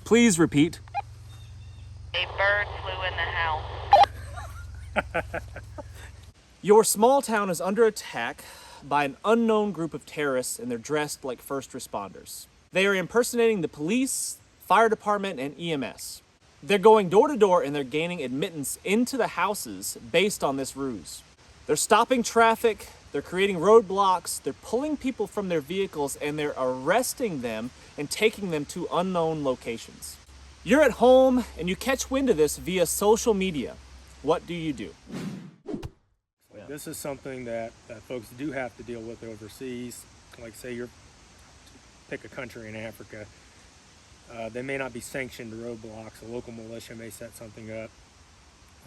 Please repeat. A bird flew in the house. Your small town is under attack by an unknown group of terrorists, and they're dressed like first responders. They are impersonating the police, fire department, and EMS. They're going door to door and they're gaining admittance into the houses based on this ruse. They're stopping traffic, they're creating roadblocks, they're pulling people from their vehicles, and they're arresting them and taking them to unknown locations. You're at home and you catch wind of this via social media. What do you do? This is something that folks do have to deal with overseas. Like say you're, pick a country in Africa, they may not be sanctioned roadblocks. A local militia may set something up.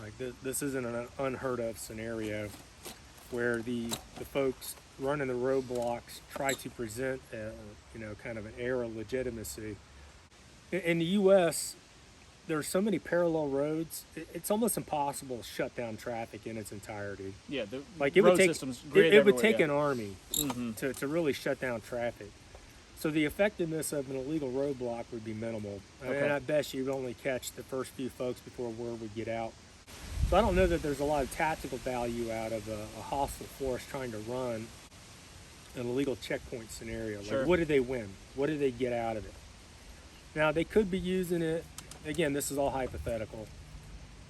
Like this isn't an unheard of scenario where the folks running the roadblocks try to present kind of an air of legitimacy. In the U.S., there are so many parallel roads, it's almost impossible to shut down traffic in its entirety. Yeah, the it road would take, system's great it would take everywhere, an army to really shut down traffic. So the effectiveness of an illegal roadblock would be minimal. Okay. And I bet you'd only catch the first few folks before word would get out. So I don't know that there's a lot of tactical value out of a hostile force trying to run an illegal checkpoint scenario. Sure. Like, what did they win? What did they get out of it? Now, they could be using it, again, this is all hypothetical.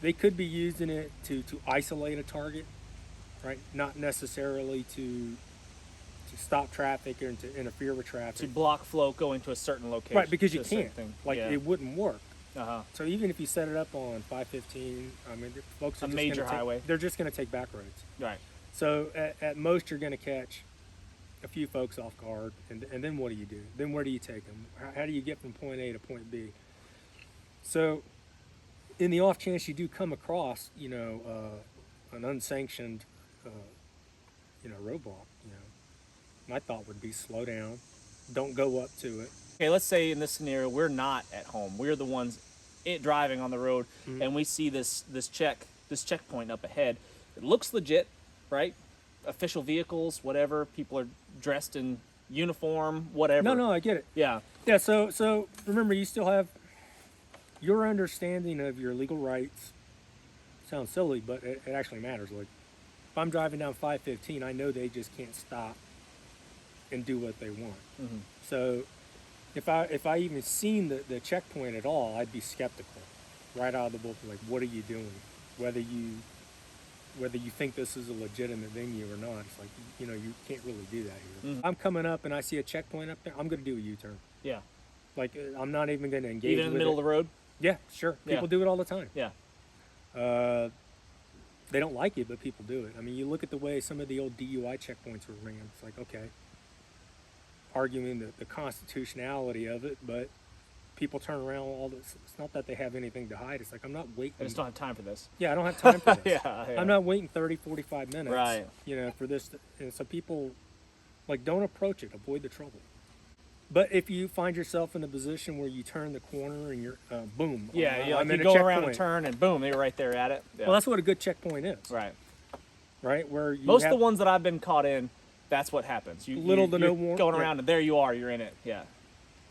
They could be using it to isolate a target, right? Not necessarily to stop traffic or to interfere with traffic. to block flow going to a certain location. Right, because you to a certain can't. thing. Like, Yeah. it wouldn't work. Uh-huh. So even if you set it up on 515, I mean, folks are A just major gonna highway. They're just going to take back roads. Right. So at most, you're going to catch a few folks off guard, and then what do you do? Then where do you take them? How do you get from point A to point B? So in the off chance you do come across, an unsanctioned, roadblock, my thought would be slow down, don't go up to it. Okay, let's say in this scenario we're not at home. We're the ones driving on the road, and we see this checkpoint up ahead. It looks legit, right? Official vehicles, whatever. People are dressed in uniform, whatever. No, I get it. Yeah. Yeah, so remember, you still have your understanding of your legal rights. Sounds silly, but it actually matters. Like, if I'm driving down 515, I know they just can't stop and do what they want. Mm-hmm. So if I even seen the checkpoint at all, I'd be skeptical right out of the bullpen. Like, what are you doing? Whether you think this is a legitimate venue or not, it's like, you can't really do that here. Mm-hmm. I'm coming up and I see a checkpoint up there, I'm going to do a U-turn. Yeah. Like, I'm not even going to engage Even in the middle of the road? Yeah, sure. People do it all the time. Yeah. They don't like it, but people do it. I mean, you look at the way some of the old DUI checkpoints were ran. It's like, okay, arguing the constitutionality of it, but people turn around all this. It's not that they have anything to hide. It's like, I'm not waiting. I just don't have time for this. Yeah, I don't have time for this. Yeah. I'm not waiting 30, 45 minutes. Right. For this. And so people, don't approach it. Avoid the trouble. But if you find yourself in a position where you turn the corner and you're, boom. Yeah, I'm in you a go checkpoint. around a turn and boom, you're right there at it. Yeah. Well, that's what a good checkpoint is. right. Right? Where you Most have, of the ones that I've been caught in, that's what happens. To You're no warning. going around and there you are, you're in it. Yeah.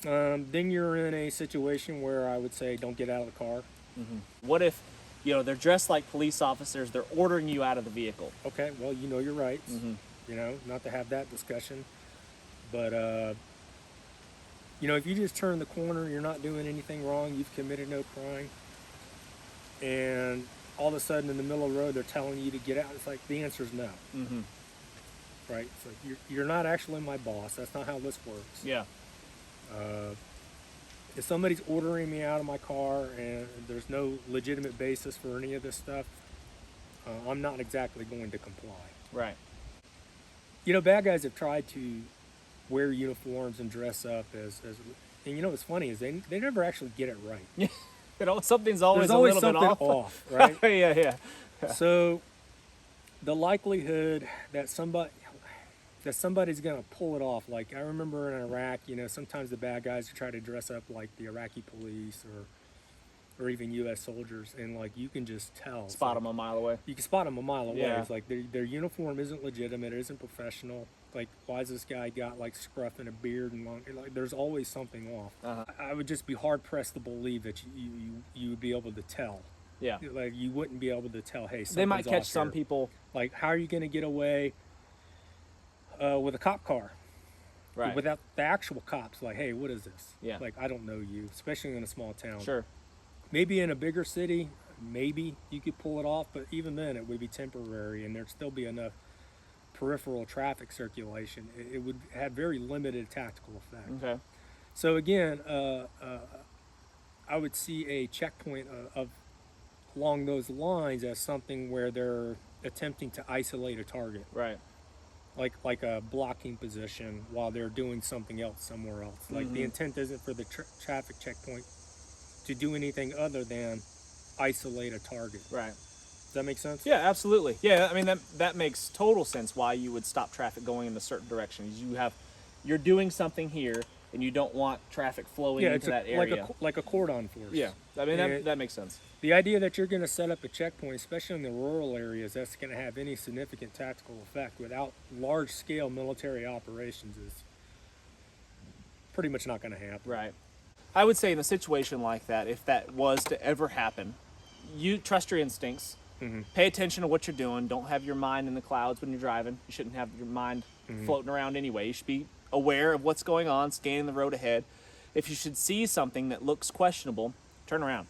Then you're in a situation where I would say don't get out of the car. Mm-hmm. What if, they're dressed like police officers, they're ordering you out of the vehicle? Okay, well, you know your rights. Mm-hmm. Not to have that discussion. But, if you just turn the corner, you're not doing anything wrong, you've committed no crime, and all of a sudden in the middle of the road they're telling you to get out, it's like the answer is no. Mm-hmm. Right? It's like you're not actually my boss. That's not how this works. Yeah. If somebody's ordering me out of my car and there's no legitimate basis for any of this stuff, I'm not exactly going to comply. Right. Bad guys have tried to wear uniforms and dress up as and what's funny is they never actually get it right. Something's always There's always a little something bit off. right? Yeah. So the likelihood that somebody's gonna pull it off, like I remember in Iraq, sometimes the bad guys try to dress up like the Iraqi police or even U.S. soldiers, and like you can just tell. It's Spot like, them a mile away. You can spot them a mile away. Yeah. It's like their uniform isn't legitimate, it isn't professional. Like, why has this guy got like scruff and a beard and long? Like, there's always something off. I would just be hard pressed to believe that you would be able to tell. Yeah. Like, you wouldn't be able to tell. Hey, They might something's catch off some here. people. Like, how are you going to get away with a cop car? Right. Without the actual cops, like, hey, what is this? Yeah. Like, I don't know you, especially in a small town. Sure. Maybe in a bigger city, maybe you could pull it off, but even then, it would be temporary, and there'd still be enough peripheral traffic circulation. It would have very limited tactical effect. Okay. So again, I would see a checkpoint of along those lines as something where they're attempting to isolate a target. Right. Like a blocking position while they're doing something else somewhere else. Like, the intent isn't for the traffic checkpoint to do anything other than isolate a target. Right. Does that make sense? Yeah, absolutely. Yeah, I mean that makes total sense why you would stop traffic going in a certain direction. You're doing something here and you don't want traffic flowing into that area. Like a cordon force. Yeah, I mean that makes sense. The idea that you're going to set up a checkpoint, especially in the rural areas, that's going to have any significant tactical effect without large-scale military operations is pretty much not going to happen. Right. I would say in a situation like that, if that was to ever happen, you trust your instincts. Pay attention to what you're doing. Don't have your mind in the clouds when you're driving. You shouldn't have your mind floating around anyway. You should be aware of what's going on, scanning the road ahead. If you should see something that looks questionable, turn around.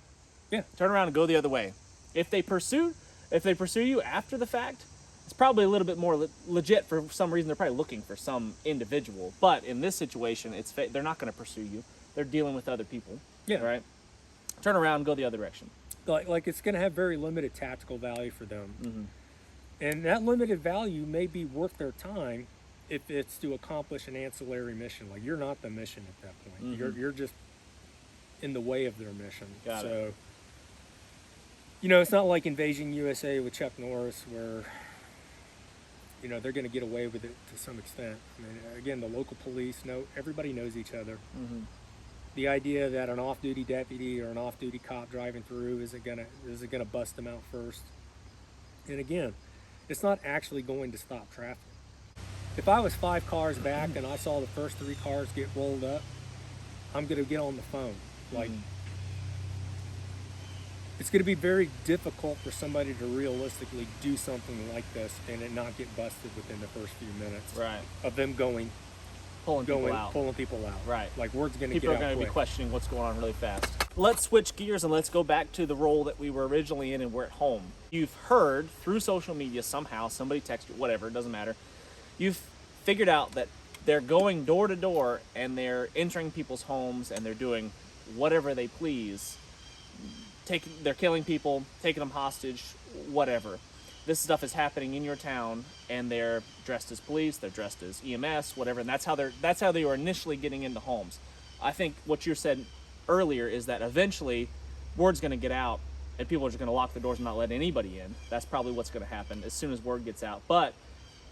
Yeah. Turn around and go the other way. If they pursue you after the fact, it's probably a little bit more legit. For some reason, they're probably looking for some individual. But in this situation, they're not going to pursue you. They're dealing with other people. Yeah. Right. Turn around and go the other direction. Like it's going to have very limited tactical value for them. And that limited value may be worth their time if it's to accomplish an ancillary mission. Like, you're not the mission at that point. You're just in the way of their mission. Got it. You know, it's not like Invasion USA with Chuck Norris where, you know, they're going to get away with it to some extent. I mean, again, the local police everybody knows each other. The idea that an off-duty deputy or an off-duty cop driving through isn't gonna bust them out first. And again, it's not actually going to stop traffic. If I was 5 cars back and I saw the first 3 cars get rolled up, I'm gonna get on the phone. Like, it's gonna be very difficult for somebody to realistically do something like this and it not get busted within the first few minutes. Right. Of them pulling people out. Right. Like, word's going to get out People are going to be quick. questioning what's going on really fast. Let's switch gears and let's go back to the role that we were originally in and we're at home. You've heard through social media somehow, somebody texted you, whatever, it doesn't matter. You've figured out that they're going door to door and they're entering people's homes and they're doing whatever they please. They're killing people, taking them hostage, whatever. This stuff is happening in your town, and they're dressed as police, they're dressed as EMS, whatever, and that's how they were initially getting into homes. I think what you said earlier is that eventually word's going to get out, and people are just going to lock the doors and not let anybody in. That's probably what's going to happen as soon as word gets out. But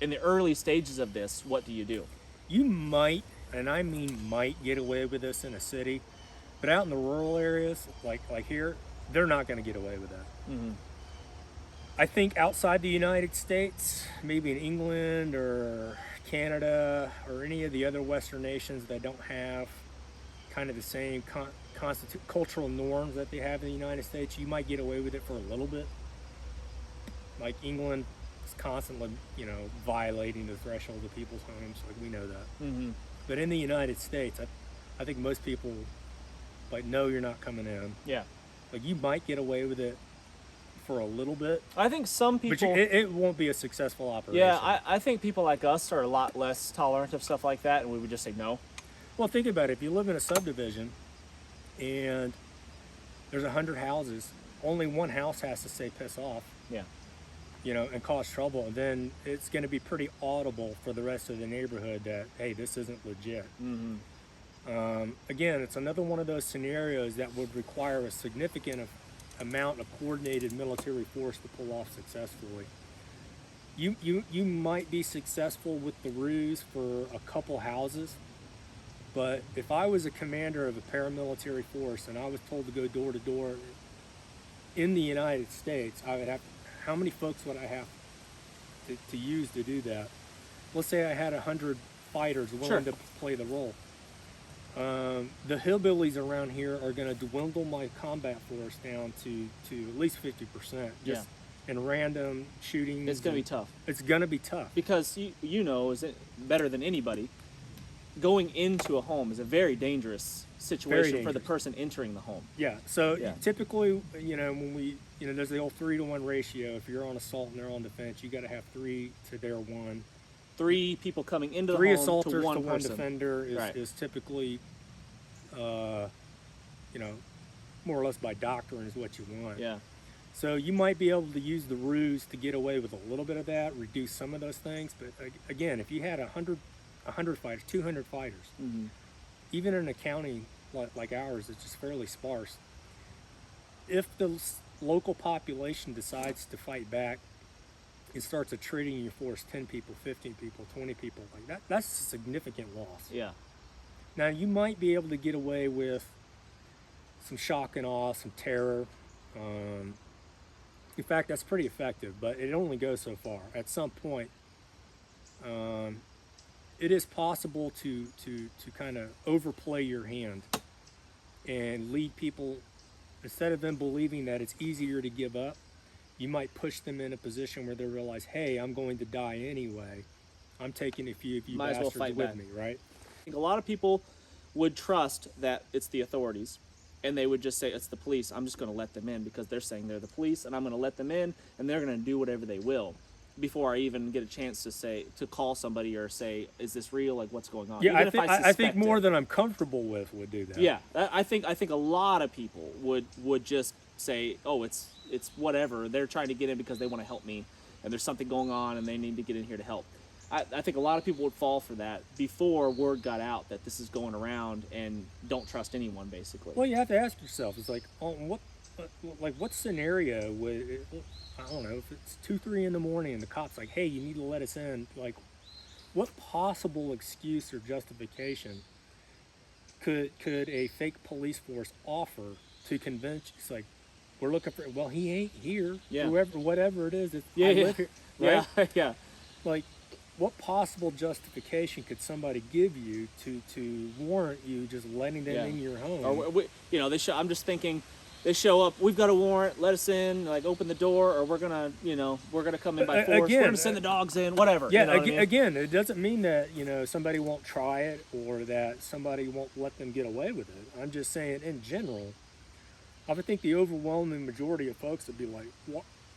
in the early stages of this, what do you do? You might, and I mean might, get away with this in a city, but out in the rural areas, like here, they're not going to get away with that. I think outside the United States, maybe in England or Canada or any of the other Western nations that don't have kind of the same cultural norms that they have in the United States, you might get away with it for a little bit. Like, England is constantly, violating the threshold of people's homes. Like, we know that. But in the United States, I think most people, know you're not coming in. Yeah. Like, you might get away with it for a little bit. I think some people... But it won't be a successful operation. Yeah, I think people like us are a lot less tolerant of stuff like that, and we would just say no. Well, think about it. If you live in a subdivision and there's 100 houses, only one house has to say piss off. Yeah. And cause trouble, and then it's going to be pretty audible for the rest of the neighborhood that, hey, this isn't legit. Again, it's another one of those scenarios that would require a significant amount of coordinated military force to pull off successfully. You might be successful with the ruse for a couple houses, but if I was a commander of a paramilitary force and I was told to go door to door in the United States, I would have, how many folks would I have to use to do that? Let's say I had 100 fighters willing Sure. to play the role. The hillbillies around here are going to dwindle my combat force down to at least 50%. Just in random shootings. It's going to be tough. It's going to be tough. Because you know, is it better than anybody, going into a home is a very dangerous situation for the person entering the home. Yeah. So Yeah. typically, you know, when we, you know, there's the old 3-to-1 ratio. If you're on assault and they're on defense, you got to have 3 to their 1. 3 people coming into the 3 home assaulters to one to one person. defender is, Right. is typically, you know, more or less by doctrine is what you want. Yeah. So you might be able to use the ruse to get away with a little bit of that, reduce some of those things. But again, if you had 100 fighters, 200 fighters, Mm-hmm. even in a county like ours, it's just fairly sparse. If the local population decides to fight back, it starts attriting your force 10 people, 15 people, 20 people, like that. That's a significant loss. Yeah. Now you might be able to get away with some shock and awe, some terror. In fact, that's pretty effective, but it only goes so far. At some point, it is possible to kind of overplay your hand and lead people, instead of them believing that it's easier to give up, you might push them in a position where they realize, hey, I'm going to die anyway. I'm taking a few of you Might as well bastards fight with back. me, right? I think a lot of people would trust that it's the authorities, and they would just say it's the police. I'm just going to let them in because they're saying they're the police, and I'm going to let them in, and they're going to do whatever they will before I even get a chance to call somebody or say, is this real? Like, what's going on? Yeah, Even I if think I think suspect more it. than I'm comfortable with would do that. Yeah, I think a lot of people would just say, oh, it's whatever. They're trying to get in because they want to help me, and there's something going on, and they need to get in here to help. I think a lot of people would fall for that before word got out that this is going around, and don't trust anyone, basically. Well, you have to ask yourself, it's like, what scenario would, I don't know, if it's 2, 3 in the morning and the cop's like, hey, you need to let us in, like, what possible excuse or justification could a fake police force offer to convince you? It's like, we're looking for, well, he ain't here. Yeah. Whoever, whatever it is, Yeah, I yeah. live here. Right? Yeah, yeah. Like, what possible justification could somebody give you to warrant you just letting them Yeah. in your home? Or you know, I'm just thinking, they show up, we've got a warrant, let us in, like open the door, or we're gonna come in by force. Again, we're gonna send the dogs in, whatever. Yeah, you know what I mean? again, it doesn't mean that, you know, somebody won't try it or that somebody won't let them get away with it. I'm just saying, in general, I would think the overwhelming majority of folks would be like,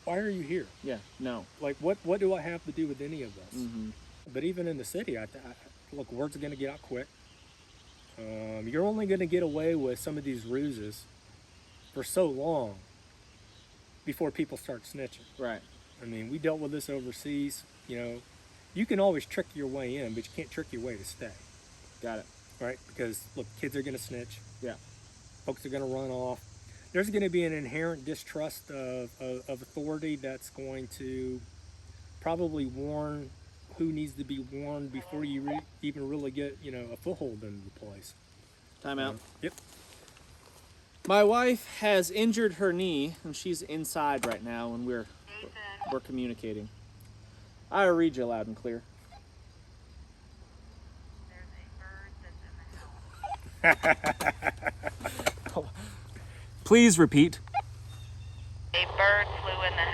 why are you here? Yeah, no. Like, what do I have to do with any of this? Mm-hmm. But even in the city, look, word's are going to get out quick. You're only going to get away with some of these ruses for so long before people start snitching. Right. I mean, we dealt with this overseas. You know, you can always trick your way in, but you can't trick your way to stay, Got it. right? Because, look, kids are going to snitch. Yeah. Folks are going to run off. There's going to be an inherent distrust of authority that's going to probably warn who needs to be warned before you even really get, you know, a foothold in the place. Time out. Yep. My wife has injured her knee, and she's inside right now, and we're communicating. I read you loud and clear. There's a bird that's in the house. Please repeat. A bird flew in the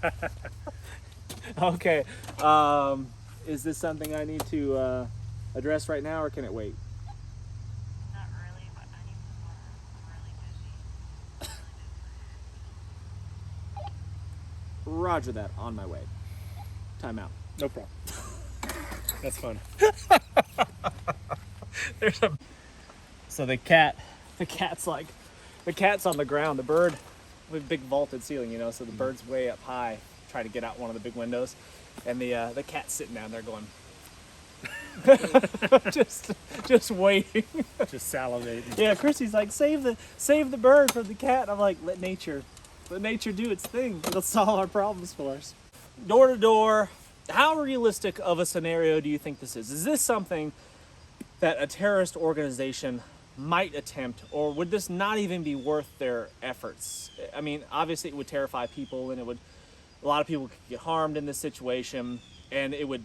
house. Okay. Is this something I need to address right now, or can it wait? Not really, but I need some more. I'm really busy. Roger that. On my way. Time out. No problem. That's fun. So the cat's on the ground. The bird, with a big vaulted ceiling, you know, so the bird's way up high, trying to get out one of the big windows, and the cat's sitting down there going, just waiting. Just salivating. Yeah, Chrissy's like, save the bird from the cat. And I'm like, let nature do its thing. It'll solve our problems for us. Door to door. How realistic of a scenario do you think this is? Is this something that a terrorist organization might attempt, or would this not even be worth their efforts? I mean, obviously it would terrify people, and a lot of people could get harmed in this situation, and it would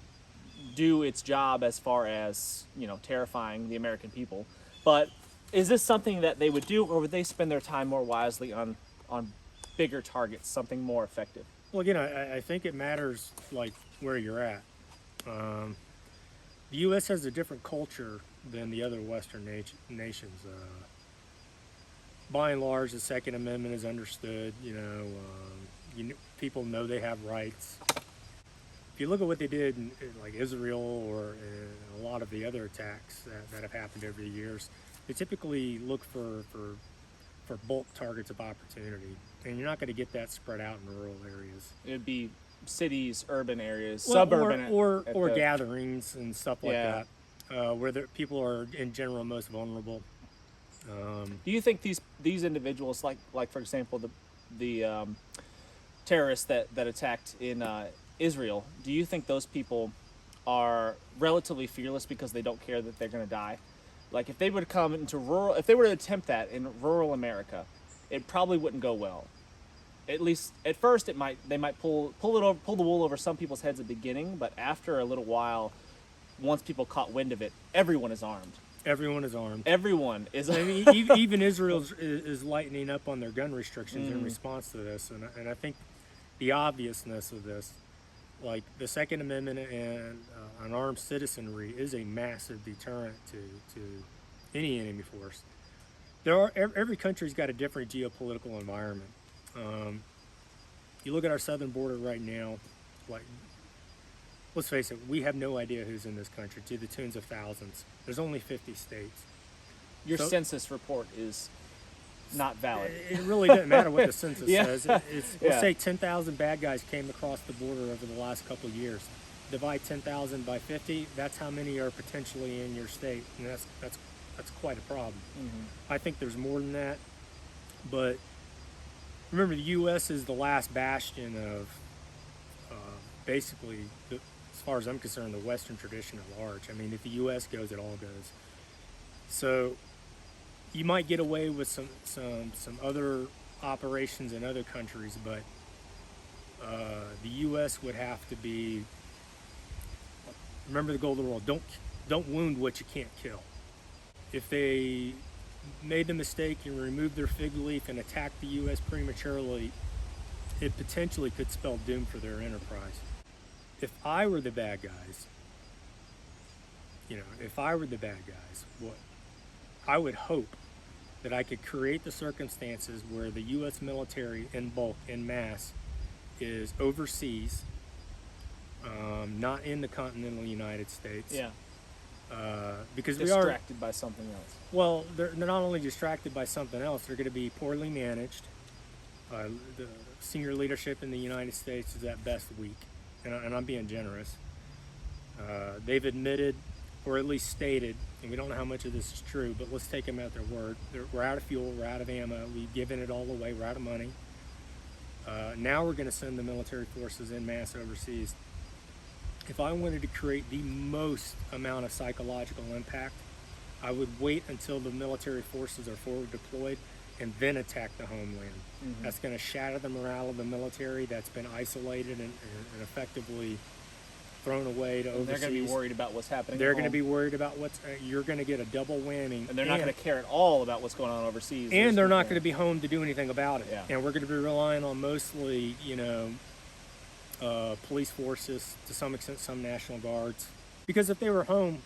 do its job as far as, terrifying the American people. But is this something that they would do, or would they spend their time more wisely on bigger targets, something more effective? Well, again, I think it matters like where you're at. The U.S. has a different culture than the other Western nations. By and large, the Second Amendment is understood. People know they have rights. If you look at what they did in like Israel or in a lot of the other attacks that have happened over the years, they typically look for bulk targets of opportunity, and you're not going to get that spread out in rural areas. It'd be cities, urban areas, Well, suburban, or gatherings and stuff like Yeah. that, where people are in general most vulnerable. Do you think these individuals, like for example the terrorists that attacked in Israel, do you think those people are relatively fearless because they don't care that they're going to die? Like if they would come into if they were to attempt that in rural America, it probably wouldn't go well. At least at first, they might pull the wool over some people's heads at the beginning, but after a little while, once people caught wind of it, everyone is armed. Everyone is armed. Everyone is. I mean, even Israel is lightening up on their gun restrictions in response to this, and I think the obviousness of this, like the Second Amendment and an armed citizenry, is a massive deterrent to any enemy force. Every country's got a different geopolitical environment. You look at our southern border right now, like, let's face it, we have no idea who's in this country, to the tunes of thousands. There's only 50 states. Your census report is not valid. It really doesn't matter what the census Yeah. says. Let's say 10,000 bad guys came across the border over the last couple of years. Divide 10,000 by 50, that's how many are potentially in your state, and that's quite a problem. I think there's more than that, but remember, the U.S. is the last bastion of basically, as far as I'm concerned, the Western tradition at large. I mean, if the U.S. goes, it all goes. So you might get away with some other operations in other countries, but the U.S. would have to be. Remember the golden rule: don't wound what you can't kill. If they made the mistake and removed their fig leaf and attacked the U.S. prematurely, it potentially could spell doom for their enterprise. If I were the bad guys, what I would hope that I could create the circumstances where the U.S. military in bulk, in mass, is overseas, not in the continental United States. Yeah. Because distracted by something else. Well, they're not only distracted by something else, they're going to be poorly managed. The senior leadership in the United States is at best weak, and I'm being generous. They've admitted, or at least stated, and we don't know how much of this is true, but let's take them at their word. We're out of fuel, we're out of ammo, we've given it all away, we're out of money. Now we're going to send the military forces en masse overseas. If I wanted to create the most amount of psychological impact, I would wait until the military forces are forward deployed and then attack the homeland. That's going to shatter the morale of the military that's been isolated and effectively thrown away to overseas. They're going to be worried about what's happening. They're going to be worried about you're going to get a double whammy. And they're not going to care at all about what's going on overseas. And they're not going to be home to do anything about it. Yeah. And we're going to be relying on mostly, police forces, to some extent some National Guards, because if they were home,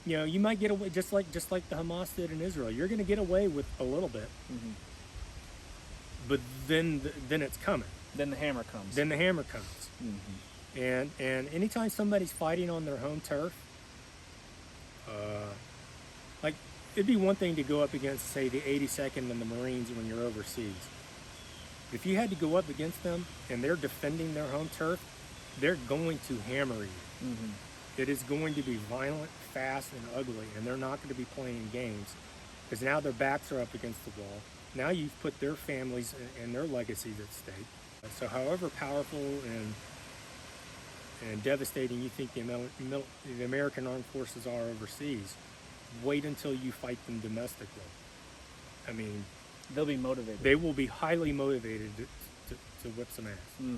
you might get away just like the Hamas did in Israel. You're going to get away with a little bit, but then it's coming. Then the hammer comes. And anytime somebody's fighting on their home turf, like it'd be one thing to go up against, say, the 82nd and the Marines when you're overseas. If you had to go up against them and they're defending their home turf, they're going to hammer you. It is going to be violent, fast, and ugly, and they're not going to be playing games because now their backs are up against the wall. Now you've put their families and their legacies at stake. So however powerful and devastating you think the American armed forces are overseas, wait until you fight them domestically. I mean, They'll be motivated. they will be highly motivated to whip some ass.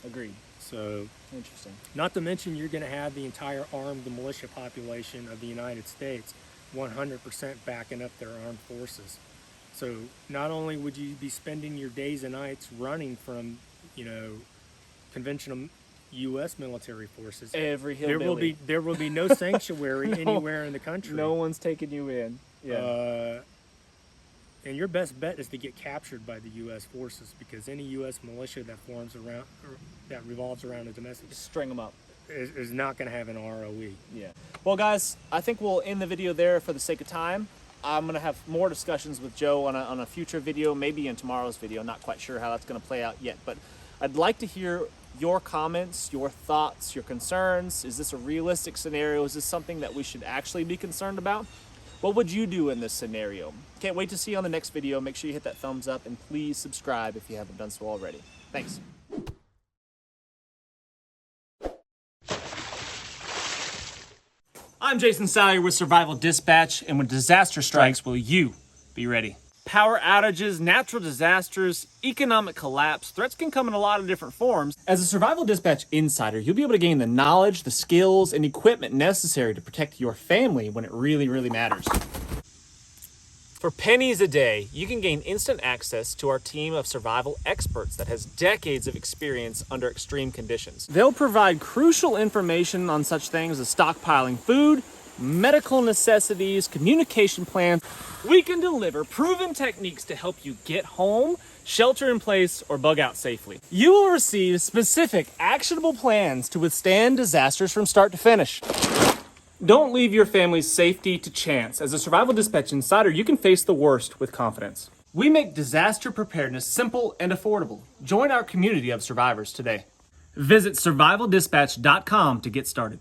Agreed. So, Interesting. not to mention, you're going to have the entire armed militia population of the United States 100% backing up their armed forces. So, not only would you be spending your days and nights running from, conventional U.S. military forces, Every hillbilly. there will be no sanctuary anywhere in the country. No one's taking you in. Yeah. And your best bet is to get captured by the U.S. forces, because any U.S. militia that forms around, or that revolves around a domestic, String them up. is not going to have an ROE. Yeah. Well, guys, I think we'll end the video there for the sake of time. I'm going to have more discussions with Joe on a future video, maybe in tomorrow's video. Not quite sure how that's going to play out yet, but I'd like to hear your comments, your thoughts, your concerns. Is this a realistic scenario? Is this something that we should actually be concerned about? What would you do in this scenario? Can't wait to see you on the next video. Make sure you hit that thumbs up and please subscribe if you haven't done so already. Thanks. I'm Jason Salyer with Survival Dispatch, and when disaster strikes, will you be ready? Power outages, natural disasters, economic collapse, threats can come in a lot of different forms. As a Survival Dispatch insider, you'll be able to gain the knowledge, the skills, and equipment necessary to protect your family when it really, really matters. For pennies a day, you can gain instant access to our team of survival experts that has decades of experience under extreme conditions. They'll provide crucial information on such things as stockpiling food, medical necessities, communication plans. We can deliver proven techniques to help you get home, shelter in place, or bug out safely. You will receive specific, actionable plans to withstand disasters from start to finish. Don't leave your family's safety to chance. As a Survival Dispatch insider, you can face the worst with confidence. We make disaster preparedness simple and affordable. Join our community of survivors today. Visit survivaldispatch.com to get started.